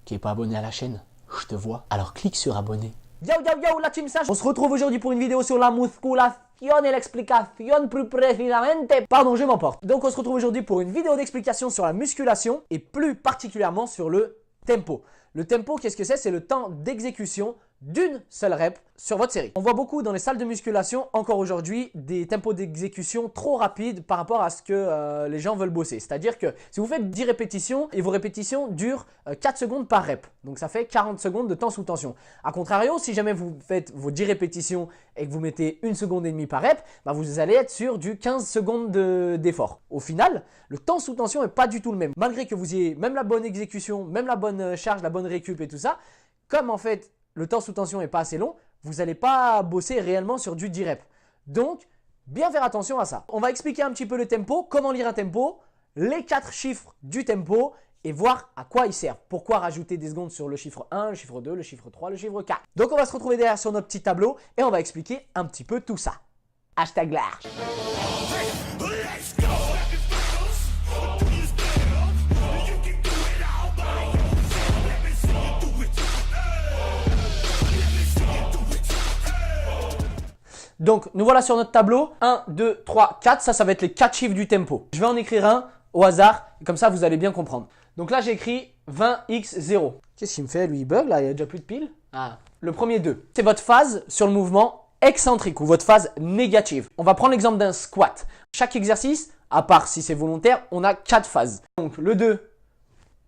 qui n'est pas abonné à la chaîne, je te vois. Alors clique sur abonner. Yo yo yo la team Sage. On se retrouve aujourd'hui pour une vidéo sur la musculation et l'explication plus précisément. Pardon, je m'emporte. Donc on se retrouve aujourd'hui pour une vidéo d'explication sur la musculation et plus particulièrement sur le tempo. Le tempo, qu'est-ce que c'est? C'est le temps d'exécution d'une seule rep sur votre série. On voit beaucoup dans les salles de musculation encore aujourd'hui des tempos d'exécution trop rapides par rapport à ce que les gens veulent bosser. C'est-à-dire que si vous faites 10 répétitions et vos répétitions durent 4 secondes par rep, donc ça fait 40 secondes de temps sous tension. A contrario, si jamais vous faites vos 10 répétitions et que vous mettez 1 seconde et demie par rep, bah vous allez être sur du 15 secondes d'effort. Au final, le temps sous tension n'est pas du tout le même. Malgré que vous ayez même la bonne exécution, même la bonne charge, la bonne récup et tout ça, comme en fait le temps sous tension n'est pas assez long, vous n'allez pas bosser réellement sur du 10 reps. Donc, bien faire attention à ça. On va expliquer un petit peu le tempo, comment lire un tempo, les 4 chiffres du tempo et voir à quoi ils servent. Pourquoi rajouter des secondes sur le chiffre 1, le chiffre 2, le chiffre 3, le chiffre 4. Donc, on va se retrouver derrière sur notre petit tableau et on va expliquer un petit peu tout ça. Hashtag large. Donc, nous voilà sur notre tableau. 1, 2, 3, 4. Ça va être les 4 chiffres du tempo. Je vais en écrire un au hasard. Comme ça, vous allez bien comprendre. Donc là, j'ai écrit 20x0. Qu'est-ce qu'il me fait? Lui, il bug là. Il n'y a déjà plus de piles. Ah. Le premier 2. C'est votre phase sur le mouvement excentrique ou votre phase négative. On va prendre l'exemple d'un squat. Chaque exercice, à part si c'est volontaire, on a 4 phases. Donc, le 2,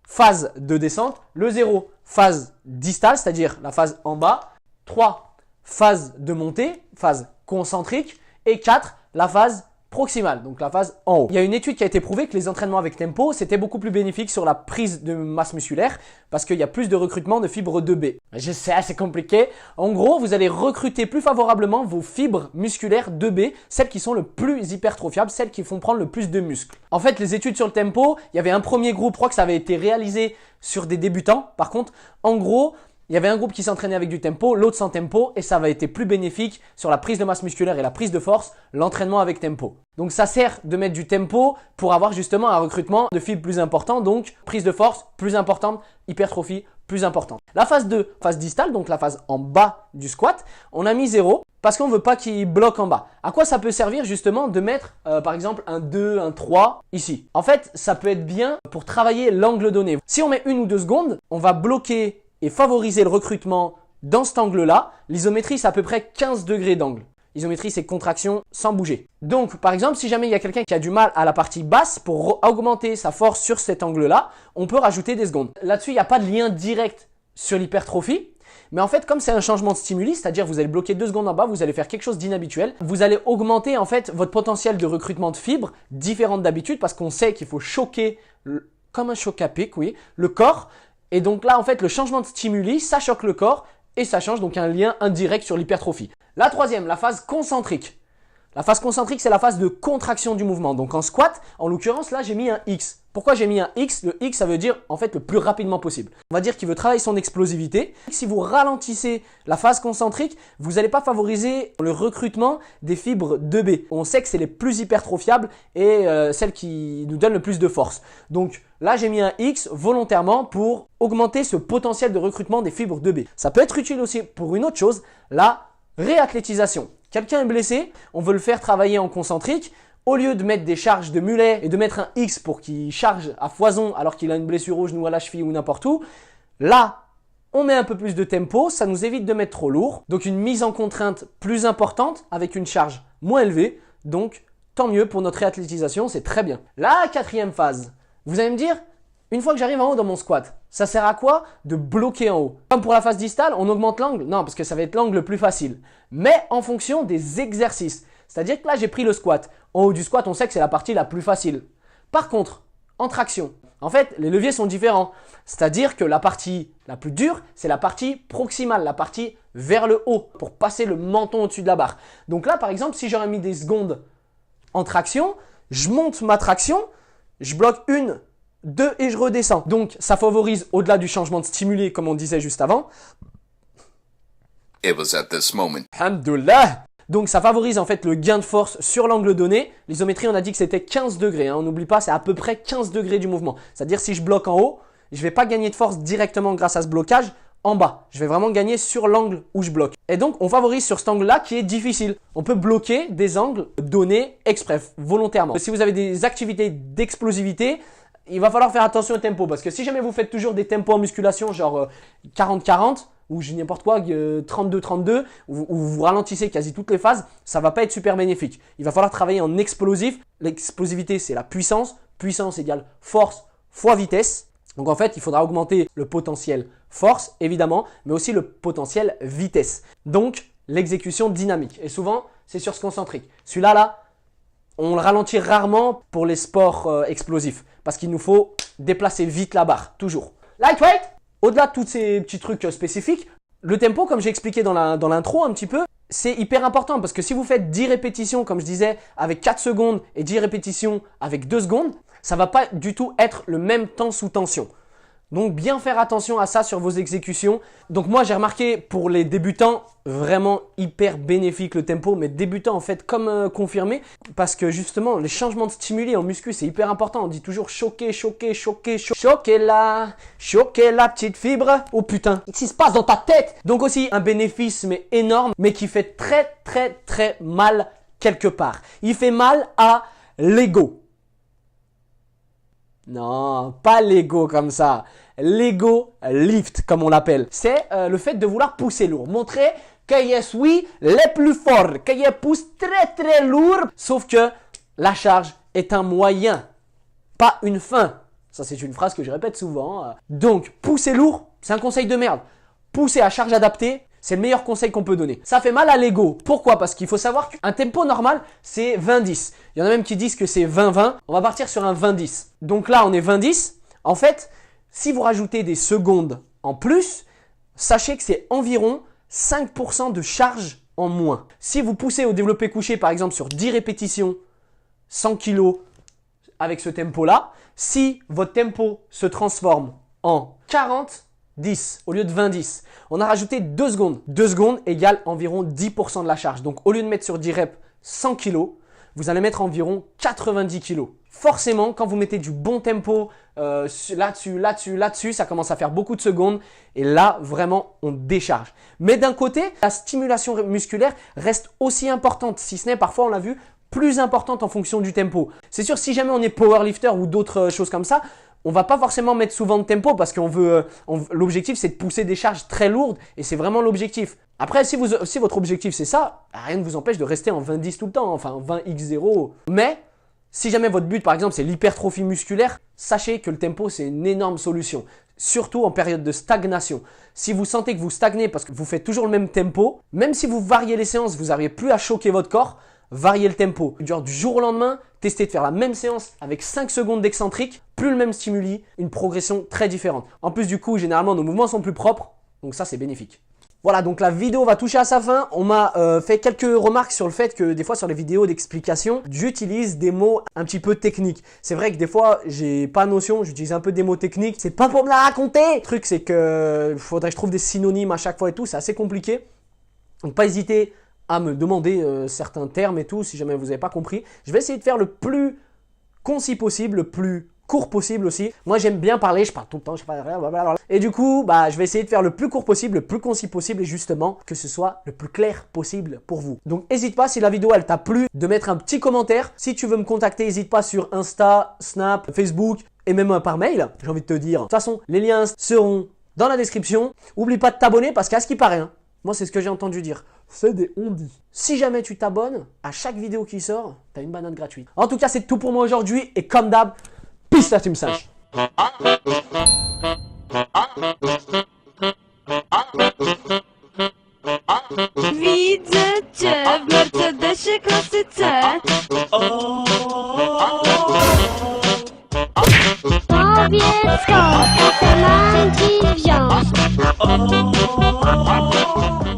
phase de descente. Le 0, phase distale, c'est-à-dire la phase en bas. 3, phase de montée, phase concentrique, et 4, la phase proximale, donc la phase en haut. Il y a une étude qui a été prouvée que les entraînements avec tempo, c'était beaucoup plus bénéfique sur la prise de masse musculaire parce qu'il y a plus de recrutement de fibres 2B. Je sais, c'est compliqué. En gros, vous allez recruter plus favorablement vos fibres musculaires 2B, celles qui sont le plus hypertrophiables, celles qui font prendre le plus de muscles. En fait, les études sur le tempo, il y avait un premier groupe, je crois que ça avait été réalisé sur des débutants. Par contre, en gros, il y avait un groupe qui s'entraînait avec du tempo, l'autre sans tempo et ça avait été plus bénéfique sur la prise de masse musculaire et la prise de force, l'entraînement avec tempo. Donc ça sert de mettre du tempo pour avoir justement un recrutement de fibres plus important, donc prise de force plus importante, hypertrophie plus importante. La phase 2, phase distale, donc la phase en bas du squat, on a mis 0 parce qu'on ne veut pas qu'il bloque en bas. À quoi ça peut servir justement de mettre par exemple un 2, un 3 ici? En fait, ça peut être bien pour travailler l'angle donné. Si on met 1 ou 2 secondes, on va bloquer et favoriser le recrutement dans cet angle-là. L'isométrie, c'est à peu près 15 degrés d'angle. Isométrie, c'est contraction sans bouger. Donc, par exemple, si jamais il y a quelqu'un qui a du mal à la partie basse, pour augmenter sa force sur cet angle-là, on peut rajouter des secondes. Là-dessus, il n'y a pas de lien direct sur l'hypertrophie. Mais en fait, comme c'est un changement de stimuli, c'est-à-dire vous allez bloquer 2 secondes en bas, vous allez faire quelque chose d'inhabituel, vous allez augmenter en fait votre potentiel de recrutement de fibres différentes d'habitude parce qu'on sait qu'il faut choquer, comme un choc à pic, oui, le corps. Et donc là, en fait, le changement de stimuli, ça choque le corps et ça change donc un lien indirect sur l'hypertrophie. La troisième, la phase concentrique. La phase concentrique, c'est la phase de contraction du mouvement. Donc en squat, en l'occurrence, là, j'ai mis un X. Pourquoi j'ai mis un X? Le X, ça veut dire en fait le plus rapidement possible. On va dire qu'il veut travailler son explosivité. Si vous ralentissez la phase concentrique, vous n'allez pas favoriser le recrutement des fibres 2B. On sait que c'est les plus hypertrophiables et celles qui nous donnent le plus de force. Donc là, j'ai mis un X volontairement pour augmenter ce potentiel de recrutement des fibres 2B. Ça peut être utile aussi pour une autre chose, la réathlétisation. Quelqu'un est blessé, on veut le faire travailler en concentrique. Au lieu de mettre des charges de mulet et de mettre un X pour qu'il charge à foison alors qu'il a une blessure au genou, à la cheville ou n'importe où, là, on met un peu plus de tempo, ça nous évite de mettre trop lourd. Donc une mise en contrainte plus importante avec une charge moins élevée. Donc tant mieux pour notre réathlétisation, c'est très bien. La quatrième phase, vous allez me dire, une fois que j'arrive en haut dans mon squat, ça sert à quoi de bloquer en haut? Comme pour la phase distale, on augmente l'angle? Non, parce que ça va être l'angle le plus facile. Mais en fonction des exercices. C'est-à-dire que là, j'ai pris le squat. En haut du squat, on sait que c'est la partie la plus facile. Par contre, en traction, en fait, les leviers sont différents. C'est-à-dire que la partie la plus dure, c'est la partie proximale, la partie vers le haut, pour passer le menton au-dessus de la barre. Donc là, par exemple, si j'aurais mis des secondes en traction, je monte ma traction, je bloque 1, 2 et je redescends. Donc, ça favorise au-delà du changement de stimuli, comme on disait juste avant. It was at this moment. Alhamdoulilah. Donc ça favorise en fait le gain de force sur l'angle donné. L'isométrie, on a dit que c'était 15 degrés. On n'oublie pas, c'est à peu près 15 degrés du mouvement. C'est-à-dire si je bloque en haut, je ne vais pas gagner de force directement grâce à ce blocage en bas. Je vais vraiment gagner sur l'angle où je bloque. Et donc, on favorise sur cet angle-là qui est difficile. On peut bloquer des angles donnés exprès, volontairement. Si vous avez des activités d'explosivité, il va falloir faire attention au tempo. Parce que si jamais vous faites toujours des tempos en musculation, genre 40-40, ou n'importe quoi, 32-32, où vous ralentissez quasi toutes les phases, ça ne va pas être super bénéfique. Il va falloir travailler en explosif. L'explosivité, c'est la puissance. Puissance égale force fois vitesse. Donc en fait, il faudra augmenter le potentiel force, évidemment, mais aussi le potentiel vitesse. Donc, l'exécution dynamique. Et souvent, c'est sur ce concentrique. Celui-là, là, on le ralentit rarement pour les sports explosifs. Parce qu'il nous faut déplacer vite la barre, toujours. Lightweight! Au-delà de tous ces petits trucs spécifiques, le tempo, comme j'ai expliqué dans l'intro un petit peu, c'est hyper important parce que si vous faites 10 répétitions, comme je disais, avec 4 secondes et 10 répétitions avec 2 secondes, ça ne va pas du tout être le même temps sous tension. Donc, bien faire attention à ça sur vos exécutions. Donc, moi, j'ai remarqué pour les débutants, vraiment hyper bénéfique le tempo, mais débutants en fait comme confirmé parce que justement, les changements de stimuli en muscu, c'est hyper important. On dit toujours choquer, choquer, choquer, choquer la petite fibre. Oh putain, qu'est-ce qui se passe dans ta tête? Donc aussi, un bénéfice mais énorme, mais qui fait très, très, très mal quelque part. Il fait mal à l'ego. Non, pas l'ego comme ça. L'ego lift, comme on l'appelle. C'est le fait de vouloir pousser lourd. Montrer que je suis le plus fort, que je pousse très très lourd. Sauf que la charge est un moyen, pas une fin. Ça, c'est une phrase que je répète souvent. Donc, pousser lourd, c'est un conseil de merde. Pousser à charge adaptée, c'est le meilleur conseil qu'on peut donner. Ça fait mal à l'ego. Pourquoi? Parce qu'il faut savoir qu'un tempo normal, c'est 20-10. Il y en a même qui disent que c'est 20-20. On va partir sur un 20-10. Donc là, on est 20-10. En fait, si vous rajoutez des secondes en plus, sachez que c'est environ 5% de charge en moins. Si vous poussez au développé couché, par exemple, sur 10 répétitions, 100 kg avec ce tempo-là, si votre tempo se transforme en 40-10 au lieu de 20-10, on a rajouté 2 secondes. 2 secondes égale environ 10% de la charge. Donc, au lieu de mettre sur 10 reps 100 kg, vous allez mettre environ 90 kg. Forcément, quand vous mettez du bon tempo là-dessus, ça commence à faire beaucoup de secondes. Et là, vraiment, on décharge. Mais d'un côté, la stimulation musculaire reste aussi importante. Si ce n'est, parfois, on l'a vu, plus importante en fonction du tempo. C'est sûr, si jamais on est powerlifter ou d'autres choses comme ça, on va pas forcément mettre souvent de tempo parce qu'on veut, l'objectif c'est de pousser des charges très lourdes et c'est vraiment l'objectif. Après, si votre objectif c'est ça, rien ne vous empêche de rester en 20-10 tout le temps, enfin 20x0. Mais si jamais votre but par exemple c'est l'hypertrophie musculaire, sachez que le tempo c'est une énorme solution. Surtout en période de stagnation. Si vous sentez que vous stagnez parce que vous faites toujours le même tempo, même si vous variez les séances, vous n'arrivez plus à choquer votre corps, variez le tempo. Genre du jour au lendemain, testez de faire la même séance avec 5 secondes d'excentrique, plus le même stimuli, une progression très différente. En plus du coup, généralement nos mouvements sont plus propres, donc ça c'est bénéfique. Voilà, donc la vidéo va toucher à sa fin. On m'a fait quelques remarques sur le fait que des fois sur les vidéos d'explication, j'utilise des mots un petit peu techniques. C'est vrai que des fois, j'ai pas notion, j'utilise un peu des mots techniques. C'est pas pour me la raconter. Le truc, c'est que faudrait que je trouve des synonymes à chaque fois et tout. C'est assez compliqué. Donc pas hésiter à me demander certains termes et tout si jamais vous n'avez pas compris. Je vais essayer de faire le plus concis possible, le plus court possible aussi. Moi j'aime bien parler, je parle tout le temps, je parle blablabla. Et du coup, je vais essayer de faire le plus court possible, le plus concis possible et justement que ce soit le plus clair possible pour vous. Donc n'hésite pas, si la vidéo elle t'a plu, de mettre un petit commentaire. Si tu veux me contacter, n'hésite pas sur Insta, Snap, Facebook et même par mail, j'ai envie de te dire. De toute façon, les liens seront dans la description. Oublie pas de t'abonner parce qu'à ce qui paraît, moi c'est ce que j'ai entendu dire. C'est des on-dit. Si jamais tu t'abonnes, à chaque vidéo qui sort, t'as une banane gratuite. En tout cas, c'est tout pour moi aujourd'hui et comme d'hab, peace la team sage. Widzę cię w Mercedesie klasy C. Powiedz skąd kasę mam ci wziąć.